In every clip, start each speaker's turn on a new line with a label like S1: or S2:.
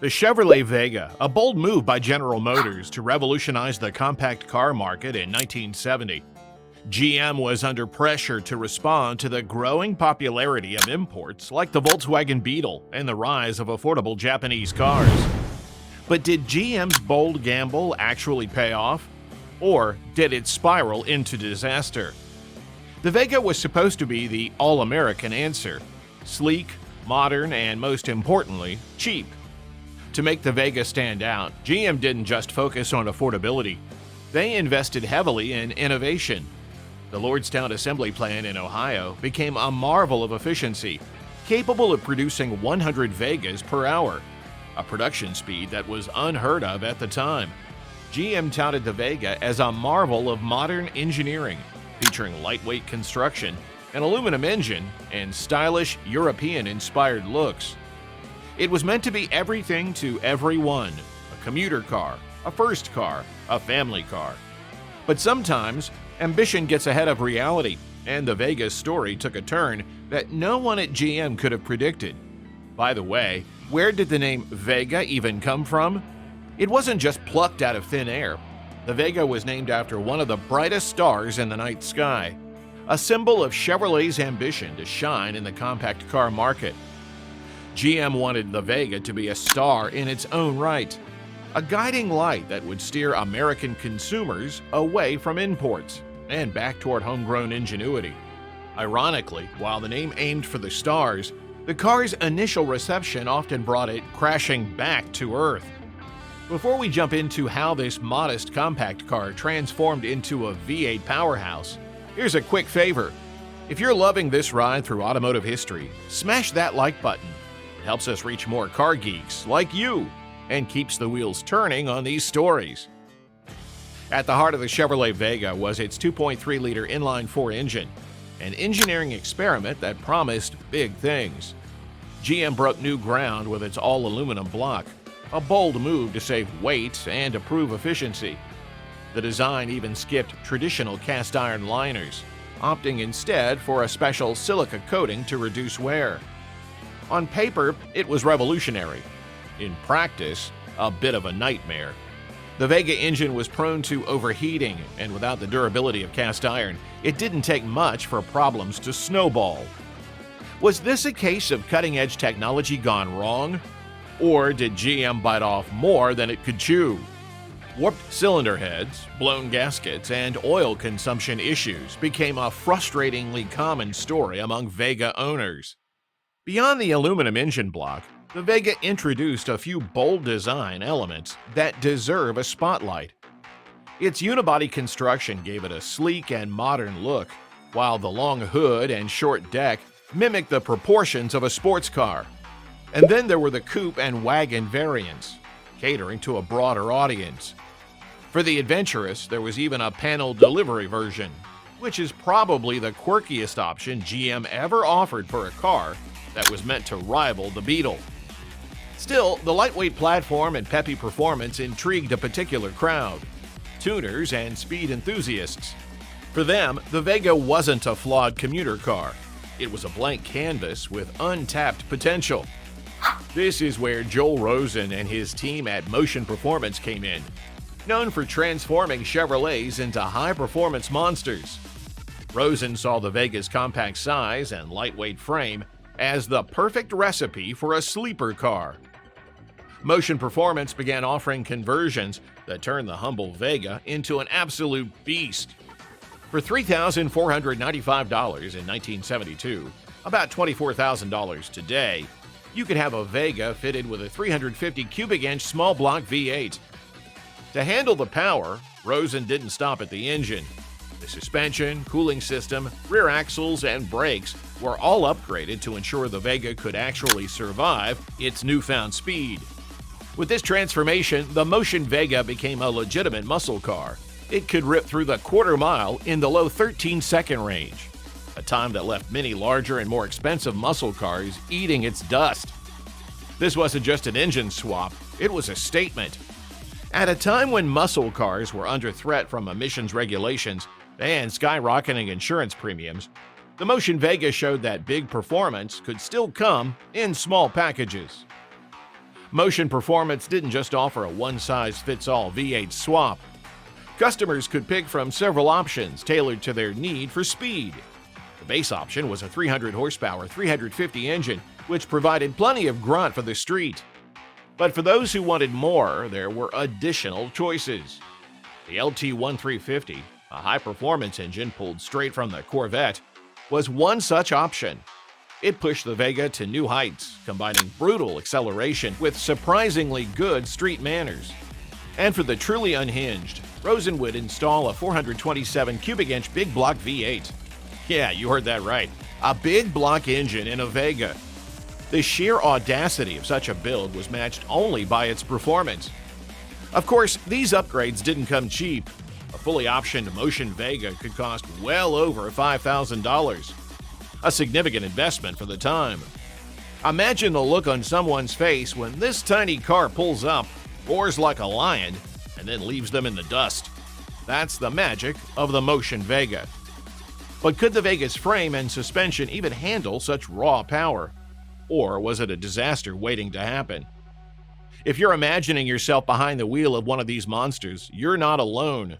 S1: The Chevrolet Vega, a bold move by General Motors to revolutionize the compact car market in 1970. GM was under pressure to respond to the growing popularity of imports like the Volkswagen Beetle and the rise of affordable Japanese cars. But did GM's bold gamble actually pay off? Or did it spiral into disaster? The Vega was supposed to be the all-American answer: sleek, modern, and most importantly, cheap. To make the Vega stand out, GM didn't just focus on affordability. They invested heavily in innovation. The Lordstown assembly plant in Ohio became a marvel of efficiency, capable of producing 100 Vegas per hour, a production speed that was unheard of at the time. GM touted the Vega as a marvel of modern engineering, featuring lightweight construction, an aluminum engine, and stylish European-inspired looks. It was meant to be everything to everyone: a commuter car, a first car, a family car. But sometimes, ambition gets ahead of reality, and the Vega's story took a turn that no one at GM could have predicted. By the way, where did the name Vega even come from? It wasn't just plucked out of thin air. The Vega was named after one of the brightest stars in the night sky, a symbol of Chevrolet's ambition to shine in the compact car market. GM wanted the Vega to be a star in its own right, a guiding light that would steer American consumers away from imports and back toward homegrown ingenuity. Ironically, while the name aimed for the stars, the car's initial reception often brought it crashing back to Earth. Before we jump into how this modest compact car transformed into a V8 powerhouse, here's a quick favor. If you're loving this ride through automotive history, smash that like button. It helps us reach more car geeks like you and keeps the wheels turning on these stories. At the heart of the Chevrolet Vega was its 2.3-liter inline-4 engine, an engineering experiment that promised big things. GM broke new ground with its all-aluminum block, a bold move to save weight and improve efficiency. The design even skipped traditional cast-iron liners, opting instead for a special silica coating to reduce wear. On paper, it was revolutionary. In practice, a bit of a nightmare. The Vega engine was prone to overheating, and without the durability of cast iron, it didn't take much for problems to snowball. Was this a case of cutting-edge technology gone wrong? Or did GM bite off more than it could chew? Warped cylinder heads, blown gaskets, and oil consumption issues became a frustratingly common story among Vega owners. Beyond the aluminum engine block, the Vega introduced a few bold design elements that deserve a spotlight. Its unibody construction gave it a sleek and modern look, while the long hood and short deck mimicked the proportions of a sports car. And then there were the coupe and wagon variants, catering to a broader audience. For the adventurous, there was even a panel delivery version, which is probably the quirkiest option GM ever offered for a car that was meant to rival the Beetle. Still, the lightweight platform and peppy performance intrigued a particular crowd: tuners and speed enthusiasts. For them, the Vega wasn't a flawed commuter car. It was a blank canvas with untapped potential. This is where Joel Rosen and his team at Motion Performance came in, known for transforming Chevrolets into high-performance monsters. Rosen saw the Vega's compact size and lightweight frame as the perfect recipe for a sleeper car. Motion Performance began offering conversions that turned the humble Vega into an absolute beast. For $3,495 in 1972, about $24,000 today, you could have a Vega fitted with a 350 cubic inch small block V8. To handle the power, Rosen didn't stop at the engine. The suspension, cooling system, rear axles, and brakes were all upgraded to ensure the Vega could actually survive its newfound speed. With this transformation, the Motion Vega became a legitimate muscle car. It could rip through the quarter mile in the low 13-second range, a time that left many larger and more expensive muscle cars eating its dust. This wasn't just an engine swap, it was a statement. At a time when muscle cars were under threat from emissions regulations and skyrocketing insurance premiums, the Motion Vega showed that big performance could still come in small packages. Motion Performance didn't just offer a one-size-fits-all V8 swap. Customers could pick from several options tailored to their need for speed. The base option was a 300-horsepower 350 engine, which provided plenty of grunt for the street. But for those who wanted more, there were additional choices. The LT1350, a high-performance engine pulled straight from the Corvette, was one such option. It pushed the Vega to new heights, combining brutal acceleration with surprisingly good street manners. And for the truly unhinged, Rosen would install a 427 cubic inch big block V8. Yeah, you heard that right. A big block engine in a Vega. The sheer audacity of such a build was matched only by its performance. Of course, these upgrades didn't come cheap. A fully optioned Motion Vega could cost well over $5,000. A significant investment for the time. Imagine the look on someone's face when this tiny car pulls up, roars like a lion, and then leaves them in the dust. That's the magic of the Motion Vega. But could the Vega's frame and suspension even handle such raw power? Or was it a disaster waiting to happen? If you're imagining yourself behind the wheel of one of these monsters, you're not alone.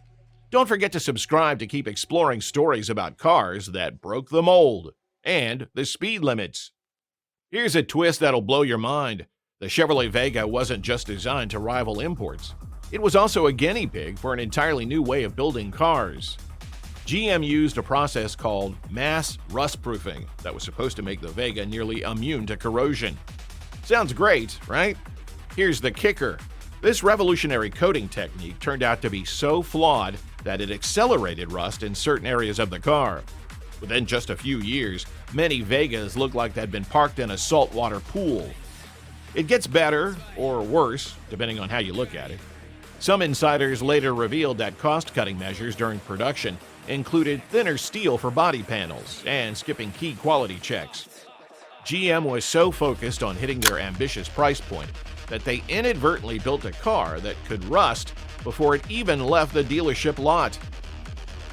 S1: Don't forget to subscribe to keep exploring stories about cars that broke the mold and the speed limits. Here's a twist that'll blow your mind. The Chevrolet Vega wasn't just designed to rival imports. It was also a guinea pig for an entirely new way of building cars. GM used a process called mass rust-proofing that was supposed to make the Vega nearly immune to corrosion. Sounds great, right? Here's the kicker. This revolutionary coating technique turned out to be so flawed that it accelerated rust in certain areas of the car. Within just a few years, many Vegas looked like they'd been parked in a saltwater pool. It gets better, or worse, depending on how you look at it. Some insiders later revealed that cost-cutting measures during production included thinner steel for body panels and skipping key quality checks. GM was so focused on hitting their ambitious price point that they inadvertently built a car that could rust before it even left the dealership lot.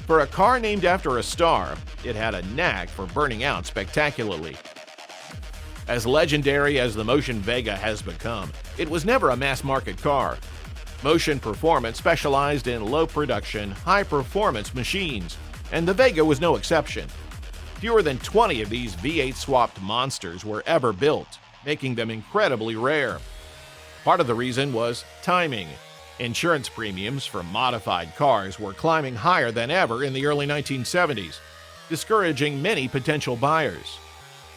S1: For a car named after a star, it had a knack for burning out spectacularly. As legendary as the Motion Vega has become, it was never a mass-market car. Motion Performance specialized in low-production, high-performance machines, and the Vega was no exception. Fewer than 20 of these V8-swapped monsters were ever built, making them incredibly rare. Part of the reason was timing. Insurance premiums for modified cars were climbing higher than ever in the early 1970s, discouraging many potential buyers.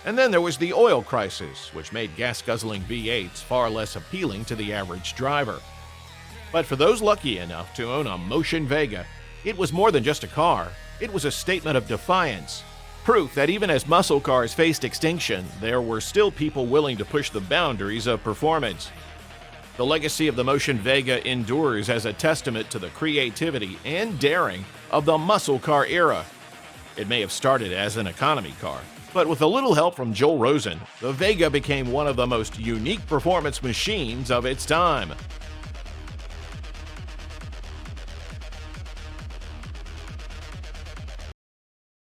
S1: And then there was the oil crisis, which made gas-guzzling V8s far less appealing to the average driver. But for those lucky enough to own a Motion Vega, it was more than just a car. It was a statement of defiance. Proof that even as muscle cars faced extinction, there were still people willing to push the boundaries of performance. The legacy of the Motion Vega endures as a testament to the creativity and daring of the muscle car era. It may have started as an economy car, but with a little help from Joel Rosen, the Vega became one of the most unique performance machines of its time.